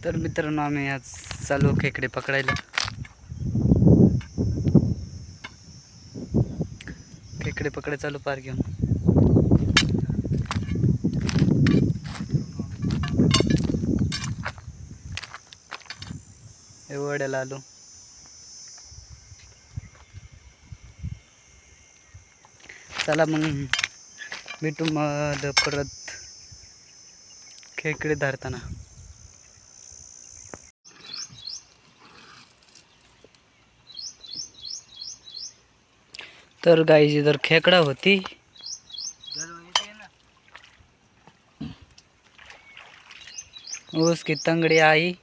तर मित्रांनो आम्ही आज चालू खेकडे पकडायला. खेकडे पकडायला चालू पार घेऊन. एवढ्याला आलो. चला मग भेटू मग परत खेकडे धरताना. तर गाईस इधर खेकडा होती. उसकी तंगड़ी आई.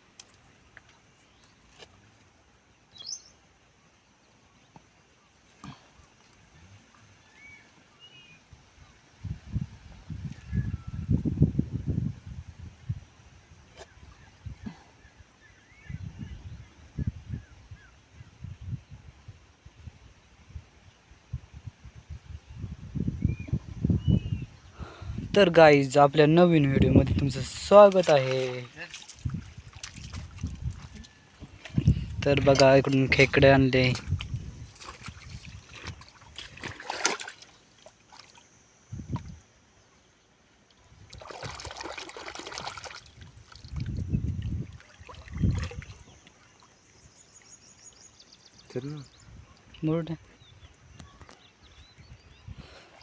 तर गाईज आपल्या नवीन व्हिडिओमध्ये तुमचं स्वागत आहे. तर बघा इकडून खेकडे आणले.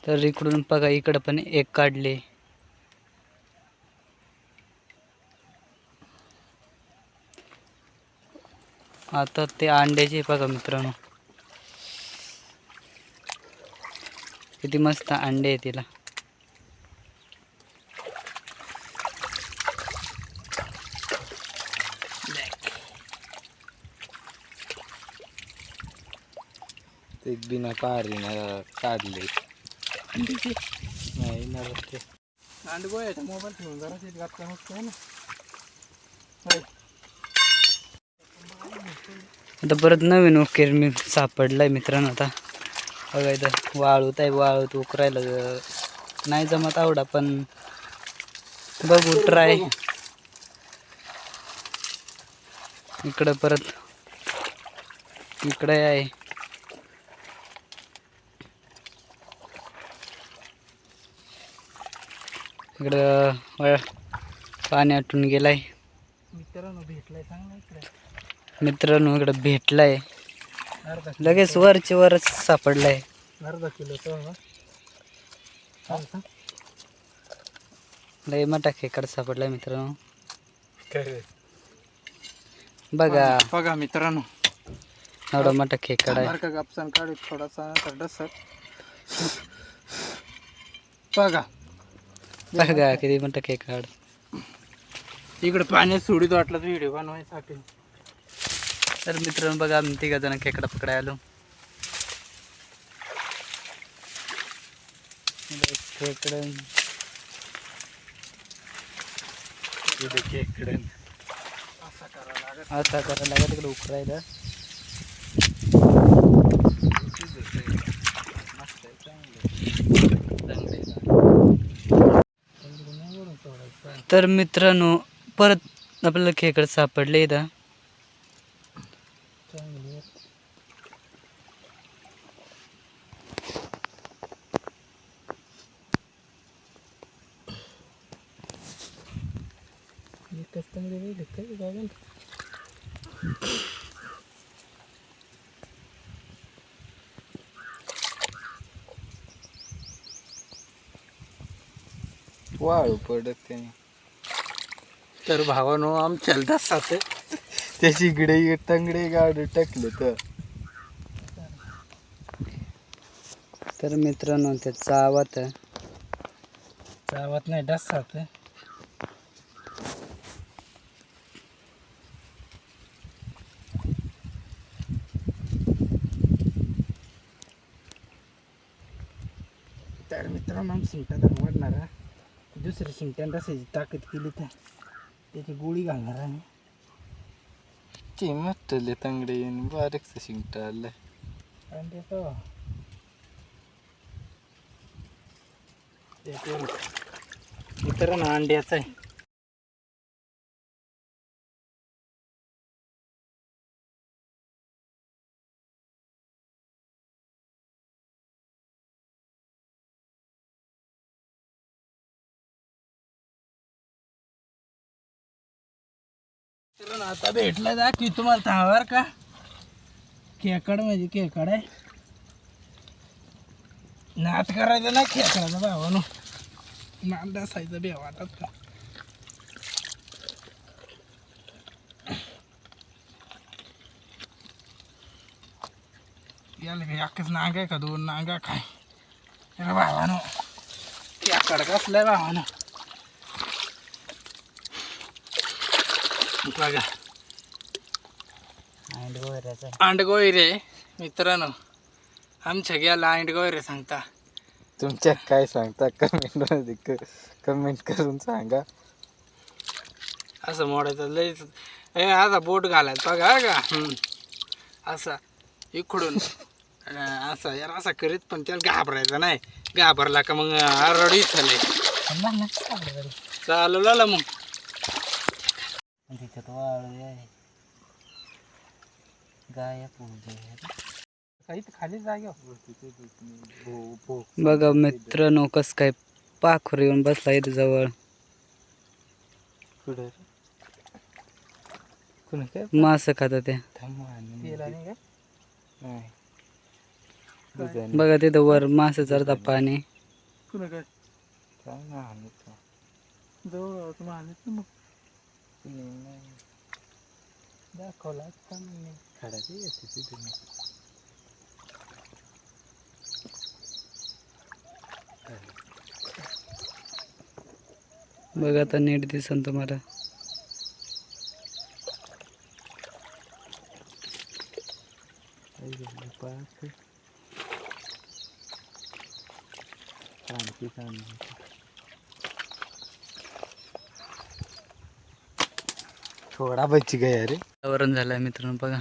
तर इकडून बघा इकडं पण एक काढले. आता ते अंड्याचे बघा मित्रांनो, किती मस्त अंडे आहे तिला. ते बिना पारीनं काढले नाही ना ते अंडगोळ्याचा मोबाईल ठेवून जरा शेत घातला मस्त आहे ना. आता परत नवीन उकेर मी सापडलाय मित्रांनो. आता बघा इथं वाळूत आहे. वाळूत उकरायला नाही जमत आवडा, पण बघू ट्राय. इकडं परत इकडे आहे. इकडं पाणी आटून गेलाय. मित्रांनो भेटलाय चांगला इकडे. मित्रांनो इकडं भेटलाय. अर्धा लगेच वरची वरच सापडलाय. अर्धा किलो तो लय मोठा खेकडा सापडलाय मित्रांनो. बघा बघा मित्रांनो, एवढा मोठा खेकडा आहे. का कापसान काढू थोडासा डसर. बघा बघा किती मोठा खेकडा. इकडे पाण्यात सोडीत वाटलं तर व्हिडिओ बनवायसाठी. तर मित्रांनो बघा आम्ही 3 जण खेकडा पकडायला आलो. खेकडे असा करायला लागत इकडे उकरायला. तर मित्रांनो परत आपल्याला खेकडे सापडले इथं. वाळू पडत त्याने. तर भावानो आमच्या दसात त्याची इकडे टंगडे गाडू टाकले तर मित्रांनो त्या चावत चावत नाही डसात. तर मित्रांनो आम्ही शिंगटा धरून वाढणार आहे. दुसऱ्या शिंगट्यानं रसायची ताकद केली तर त्याची गोळी घालणार आहे. ते म्हटले तंगडे बारीकचं शिंगटा आलाय. आणि ते मित्रांनो अंड्याचं आहे. तर आता भेटला जा की तुम्हाला थांबावर का खेकड म्हणजे खेकड आहे नाट करायचं ना खेकडाचा भावानो नाट असायचं बे वाटत का याला काय एकच नाग आहे का दोन नागा काय अरे भावानो खेकड कसलं भावानो बघा अंडगोळी रे मित्रांनो आमच्या गेला अंडगोळी रे सांगता तुमच्या काय सांगता कमेंट कमेंट करून सांगा. असं मोडायचं लय असा बोट घालायचा बघा का असा इकडून असा यार असा करीत पण त्याला घाबरायचं नाही घाबरला का मग रडी झाले चालवला मग तिच्यात वाळू आहे गाय खाली जागे बघा मित्रांनो कस काय पाखर येऊन बसला इथं जवळ कुठे कुणी काय मास खात त्या पिला नाही का नाही बघा तिथं वर मास चरता पाणी कुणा काय काय नाही जवळ तुम्हाला आणत ना मग नाही दाखवला का नाही खडाची येते तिथे बघा आता नीट दिसन तुम्हाला थोडा बच्ची गया रे वातावरण झालंय मित्रांनो बघा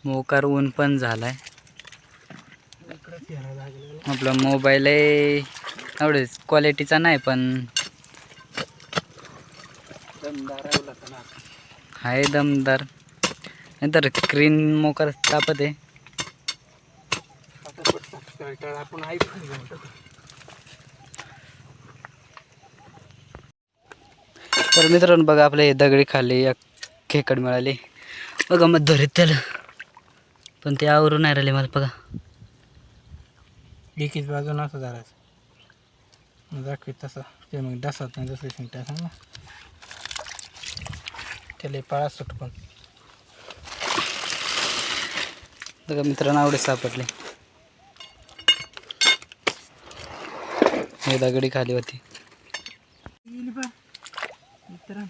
मोकार ऊन पण झालाय इकडे फिरायला लागलेलं आपला मोबाईल एवढेच क्वालिटीचा नाही पण दमदार आहे उलट ना आहे दमदार नाहीतर स्क्रीन मोकार तापत आहे आता सबस्क्राईब आपण आयफोन घेऊन टाकू. तर मित्रांनो बघा आपल्या हे दगडी खाली एक खेकड मिळाली बघा मग धरीत त्याला पण ते आवरून नाही राहिले मला बघा एकीच बाजून असं धरायचं मग दाखवीत तसं ते मग डसत नाही दुसरी शिंगट्या सांग ना त्याला पळा सुटकून बघा मित्रांनो आवडे सापडले हे दगडी खाली होती मित्र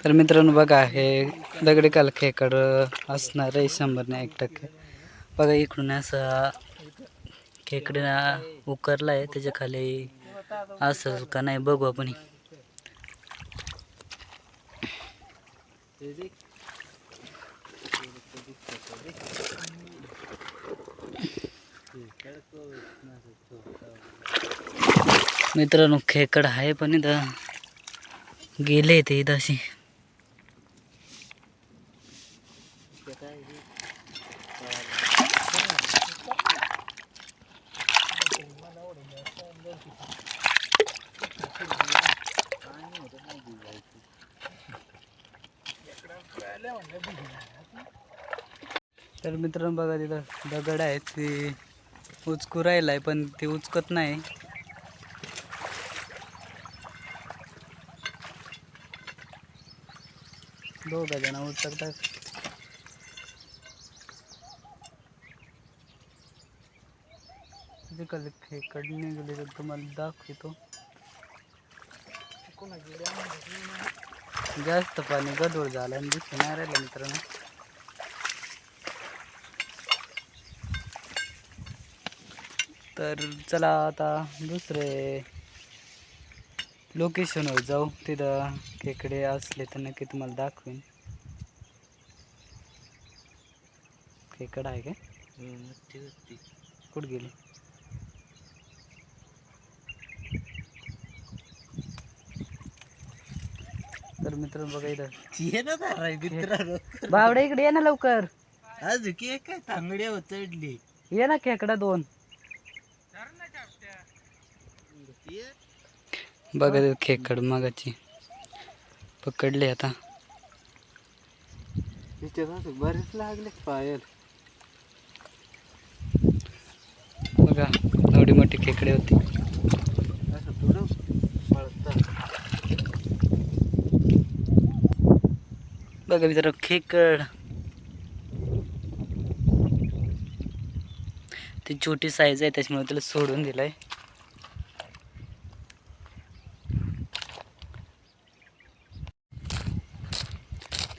तर मित्रांनो बघा हे दगडी काल खेकड असणार आहे 100 नाही 1% बघा इकडून असा खेकडा उकरला आहे त्याच्या खाली असं का नाही बघू आपण मित्रांनो खेकड आहे पण इथं गेले ते इथं अशी तर मित्रांनो बघा तिथं दगड आहेत ते उचकू राहिलाय पण ते उचकत नाही दोघा जण उचकतात तिकडे खेकड निघाले तर तुम्हाला दाखवतो जास्त पाणी गडूळ झालं आणि दिसून नाही राहिलं मित्रांनो तर चला आता दुसरे लोकेशनवर जाऊ तिथं खेकडे असले तर नक्की तुम्हाला दाखवेन खेकड आहे काय कुठं गेली तर मित्रांनो बघा इथं मित्रांनो बावडे इकडे ये ना लवकर आज की काय तांगड्या चढली. ये ना खेकडा 2. बघा ते खेकड मगाची पकडले आता. तिच्यात बरेच लागले पायल. बघा एवढी मोठी खेकडे होती. असं थोडं पळतात. बघा मित्र खेकड. ती छोटी साईज आहे त्याच्यामुळे त्याला सोडून दिलंय.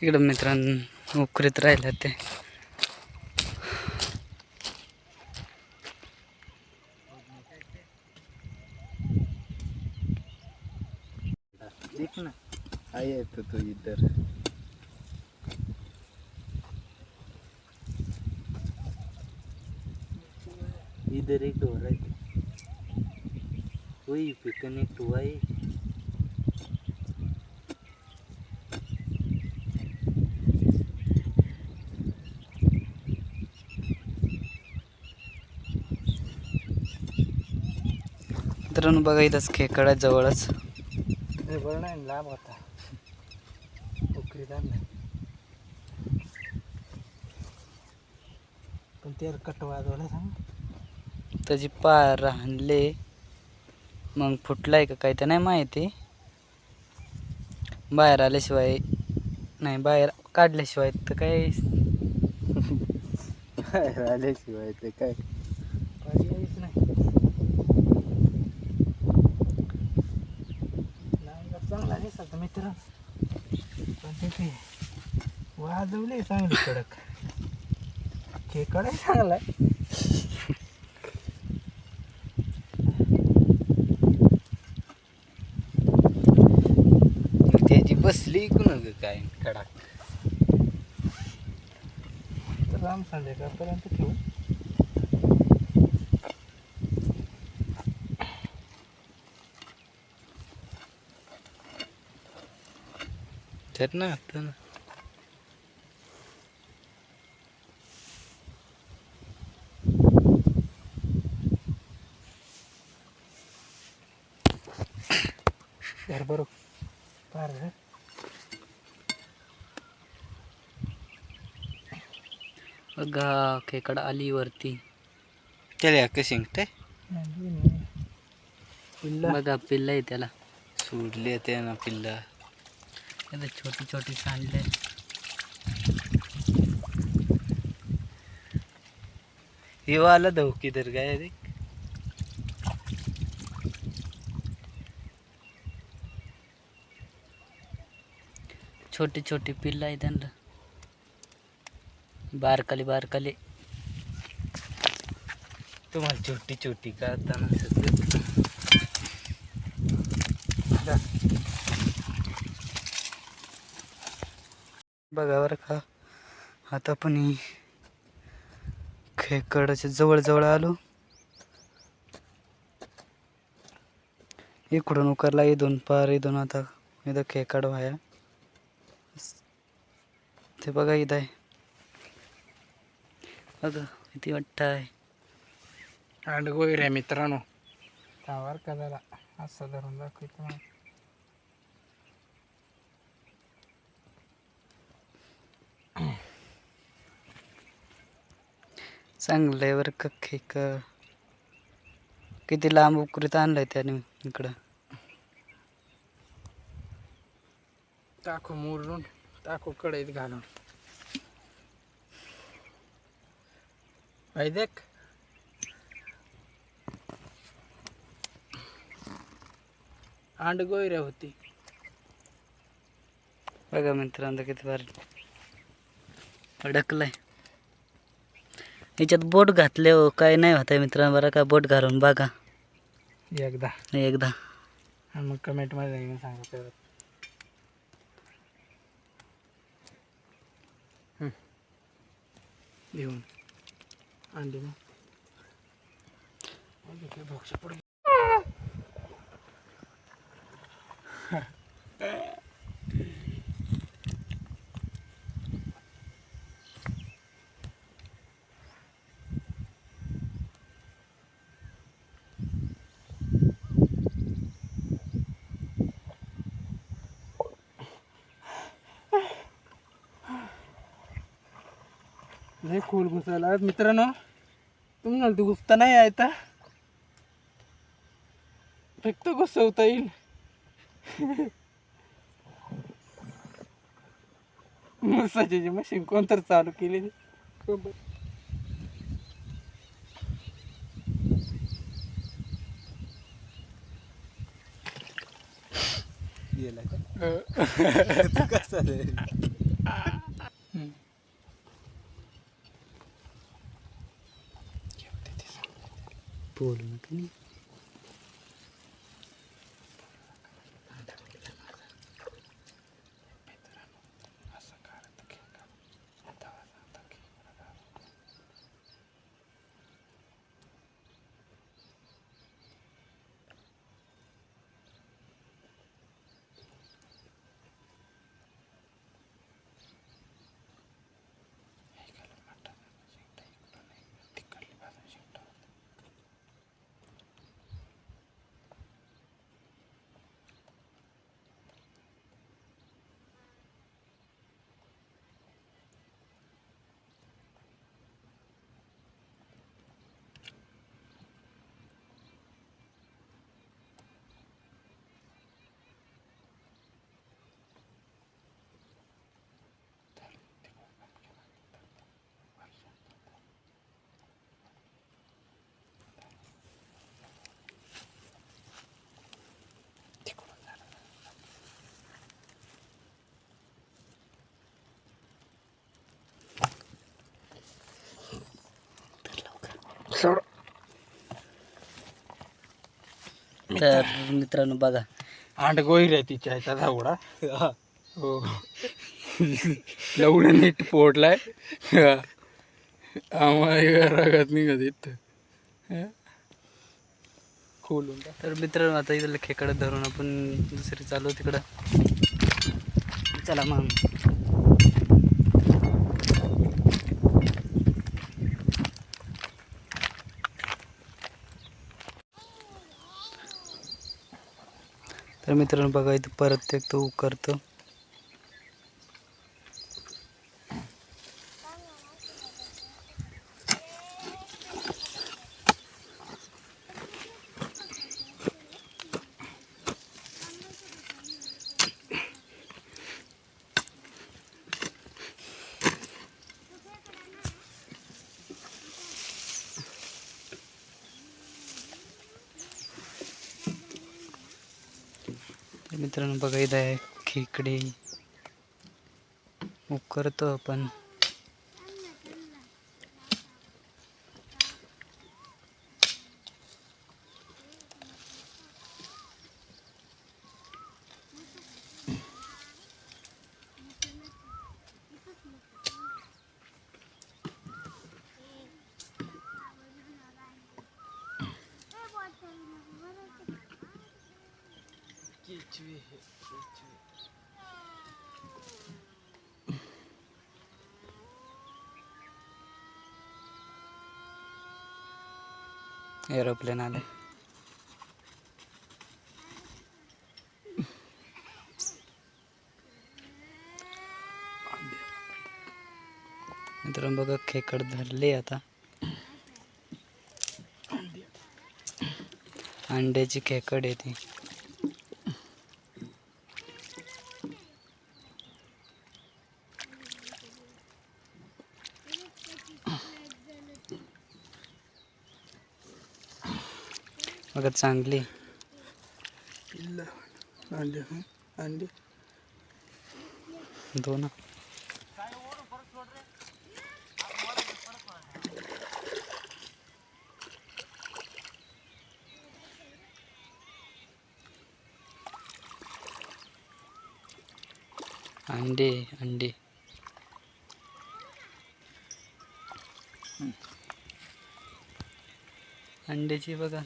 तिकडं मित्रांनो उकरीत राहिलं ते. देख ना आई येतो तो इधर. इधर एक डोर है. वही पे कनेक्ट हुआ है. मित्रांनो बघा इथंच खेकड आहे जवळच. बरं नाही लाभ होता उकरीत आणला पण ते कट वाजवला सांग. त्याची पार आणले मग फुटलाय का काय ते नाही माहिती. बाहेर आल्याशिवाय नाही, बाहेर काढल्याशिवाय तर काय आल्याशिवाय ते काय पर्यायच नाही. नांगर चांगला दिसत मित्र पण ते काय वाजवले चांगली कडक. खेकड आहे चांगला आहे. त्याची बसली कुण काय कडा. तर राम संध्याकाळपर्यंत ठेवू. तर ना आता ना यार बरोबर पार झालं. बघा खेकड आली वरती. त्याला कशी काय बघा पिल्ला आहे त्याला. सोडले ते ना पिल्ला. इथं छोटी छोटी सांडले. हे वाला दो किधर गया रे. छोटी छोटी पिल्ला आहे त्यांना. बारकाली बारकाली. तुम्हाला छोटी छोटी का आता ना बघा बरं का आता पण ही खेकडाच्या जवळ जवळ आलो. इकडून उकरला इथून पार इथून आता इथं खेकड व्हाया. ते बघा इथं आहे. बघा किती वाटत आहे. आंडगोईर आहे मित्रांनो. त्यावर का जरा असं धरून दाखवतो मला. चांगलं आहे बरं का खेकड. किती लांब उकरीत आणलंय त्याने इकडं. टाकू मोडून टाकू कढईत घालून. भाई देख आंडगोईर होती. बघा मित्रांनो किती भारी अडकलाय. याच्यात बोट घातले हो काय नाही होत आहे मित्रांनो. बरं का बोट घालून बघा एकदा एकदा. आणि मग कमेंटमध्ये येऊन सांगा परत. घेऊन अंडी मग बॉक्स पड. नाही खोल घुसायला मित्रांनो, तुम्हाला ते घुसता नाही येत, फक्त घुसवता येईल. मसाजाची मशीन कोणतर चालू केली. गेला का कसं रे? बोलू नका नाही. तर मित्रांनो बघा, आंड गोईर आहे तिच्या ह्याचा धावडा. हो, लवडं नीट पोडलाय. आम्हाला रागात निघत इथं खोलून. तर मित्रांनो आता इथलं खेकडं धरून आपण दुसरी चालू तिकडं. चला मग. तर मित्रांनो बघा इथं परत एक तो उकरतो. तर मित्रांनो बघा इथं आहे खेकडे उकरतो आपण. एरोप्लेन आले. मित्रांनो बघा खेकड धरले आता. अंड्याची खेकड आहे ती. बघा चांगली अंडे अंडे दोन. अंडे अंडे अंड्याची बघा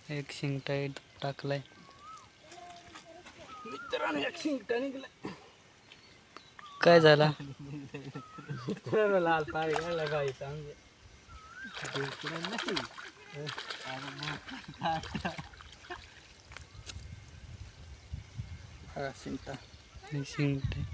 एक शिंगटा टाकलाय. मित्रांनो एक शिंगटा निघला. काय झाला? मित्रांनो लाल पाय घाला बाई चांगले. हा शिंगटा शिंगटे